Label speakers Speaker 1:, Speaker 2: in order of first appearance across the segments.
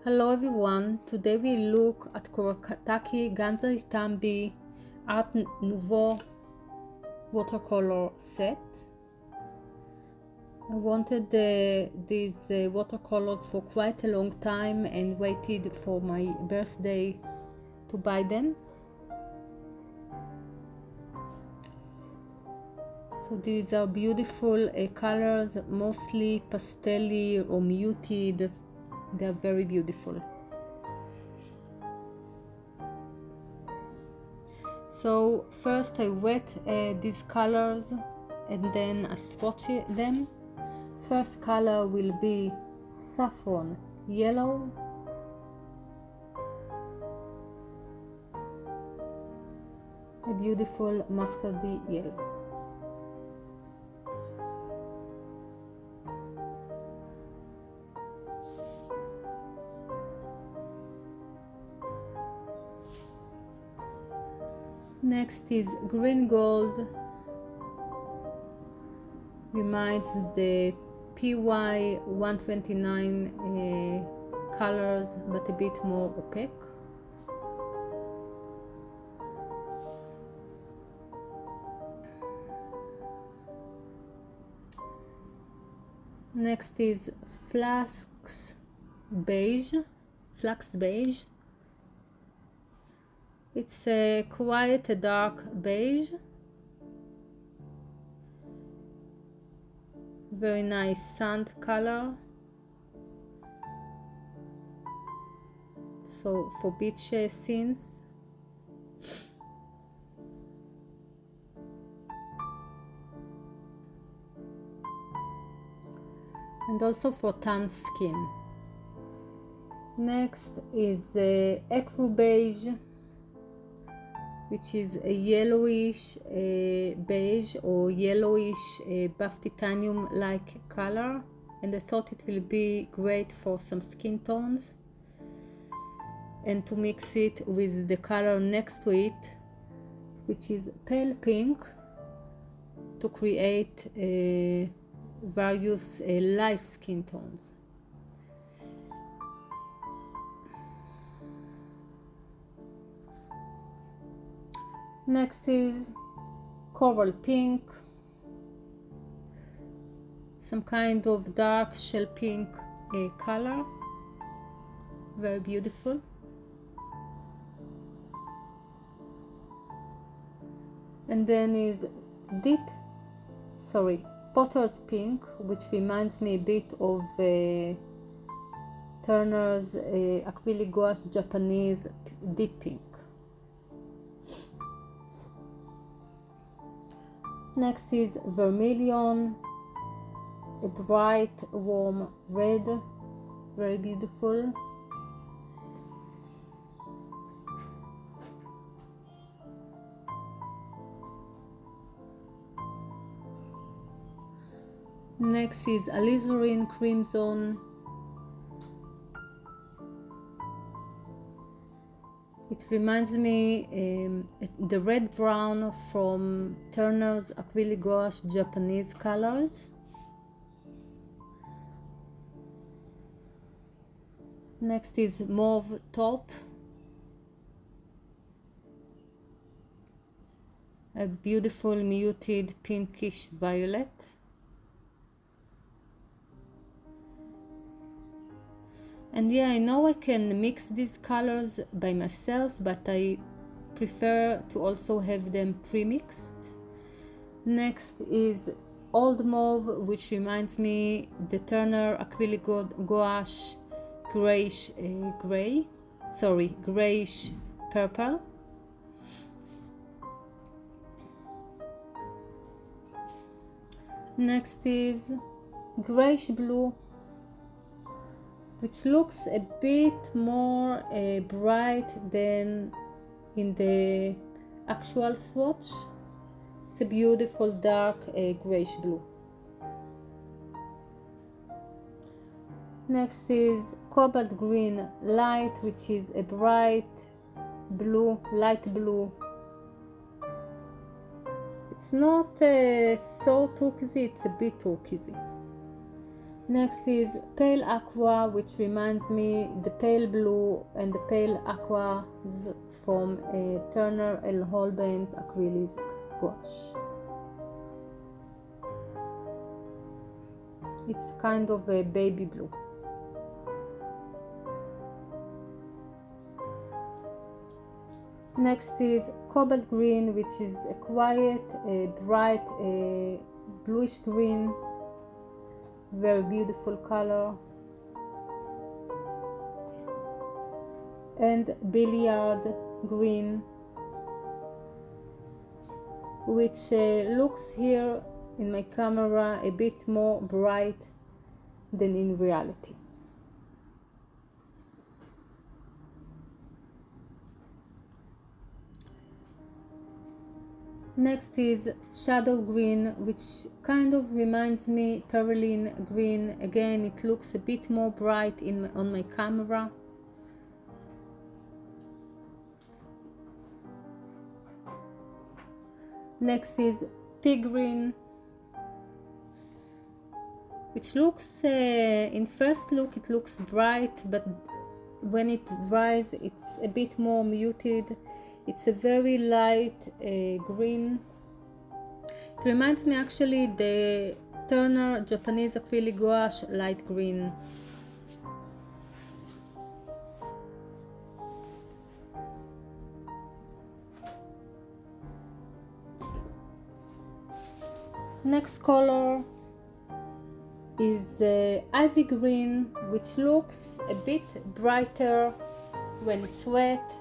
Speaker 1: Hello everyone, today we look at Kuretake Gansai Tambi Art Nouveau watercolor set. I wanted these watercolors for quite a long time and waited for my birthday to buy them. So these are beautiful colors, mostly pastel or muted. They are very beautiful. So first I wet these colors and then I swatch them. First color will be saffron yellow. A beautiful mustardy yellow. Next is green gold, reminds the PY 129 colors but a bit more opaque. Next is flax beige. It's quite a dark beige. Very nice sand color. So for beach scenes. And also for tan skin. Next is the ecru beige, which is a yellowish beige or yellowish buff titanium like color, and I thought it will be great for some skin tones and to mix it with the color next to it, which is pale pink, to create various light skin tones. Next is coral pink, some kind of dark shell pink color, very beautiful. And then is potter's pink, which reminds me a bit of Turner's acrylic gouache Japanese deep pink. Next is vermilion, a bright warm red, very beautiful. Next is alizarin crimson. It reminds me the red brown from Turner's acrylic gouache Japanese colors. Next is mauve taupe, a beautiful muted pinkish violet. And yeah, I know I can mix these colors by myself, but I prefer to also have them pre-mixed. Next is old mauve, which reminds me the Turner acrylic gouache grayish purple. Next is grayish blue, which looks a bit more bright than in the actual swatch. It's a beautiful dark grayish blue. Next is cobalt green light, which is a bright blue, light blue. It's not so turquoisey, it's a bit turquoisey. Next is pale aqua, which reminds me the pale blue and the pale aqua from Turner and Holbein's acrylic gouache. It's kind of a baby blue. Next is cobalt green, which is a quiet, bright, bluish green, very beautiful color. And billiard green, which looks here in my camera a bit more bright than in reality. Next is shadow green, which kind of reminds me perylene green. Again, it looks a bit more bright on my camera. Next is pea green, which looks, in first look, it looks bright, but when it dries, it's a bit more muted. It's a very light green. It reminds me actually the Turner Japanese acrylic gouache light green. Next color is ivy green, which looks a bit brighter when it's wet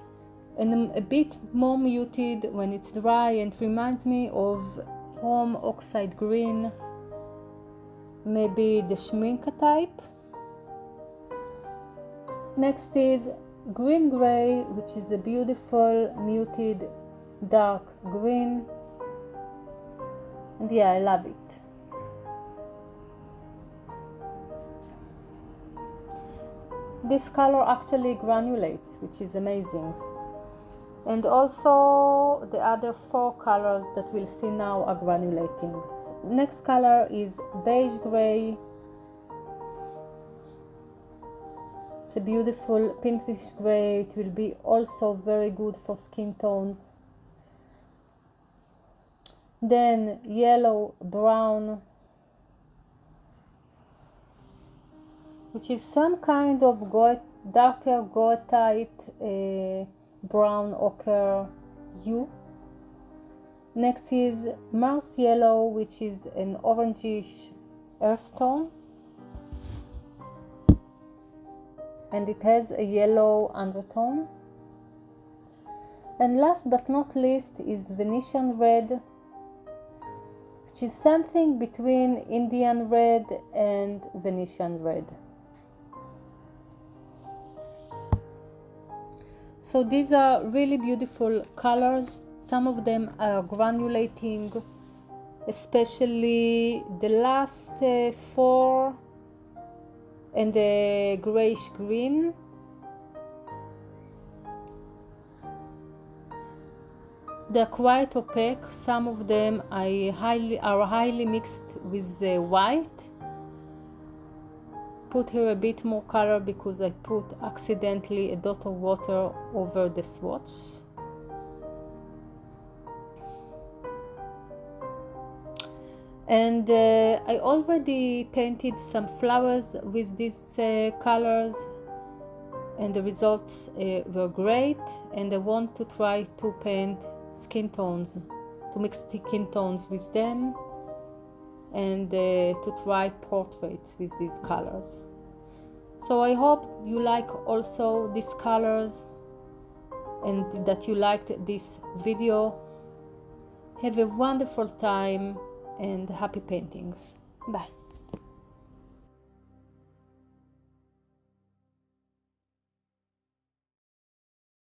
Speaker 1: and a bit more muted when it's dry, and reminds me of chrome oxide green, maybe the Schminke type. Next is green gray, which is a beautiful muted dark green, and yeah, I love it. This color actually granulates, which is amazing. And also the other 4 colors that we'll see now are granulating. Next color is beige gray. It's a beautiful pinkish gray. It will be also very good for skin tones. Then yellow brown, which is some kind of darker goethite brown ochre hue. Next is Mars yellow, which is an orangish earth tone, and it has a yellow undertone. And last but not least is Venetian red, which is something between Indian red and Venetian red. So these are really beautiful colors. Some of them are granulating, especially the last 4 and the grayish green. They're quite opaque. Some of them are highly mixed with white. Put here a bit more color because I put accidentally a dot of water over the swatch. And I already painted some flowers with these colors, and the results were great. And I want to try to paint skin tones, to mix skin tones with them, and to try portraits with these colors. So I hope you like also these colors and that you liked this video. Have a wonderful time and happy painting. Bye.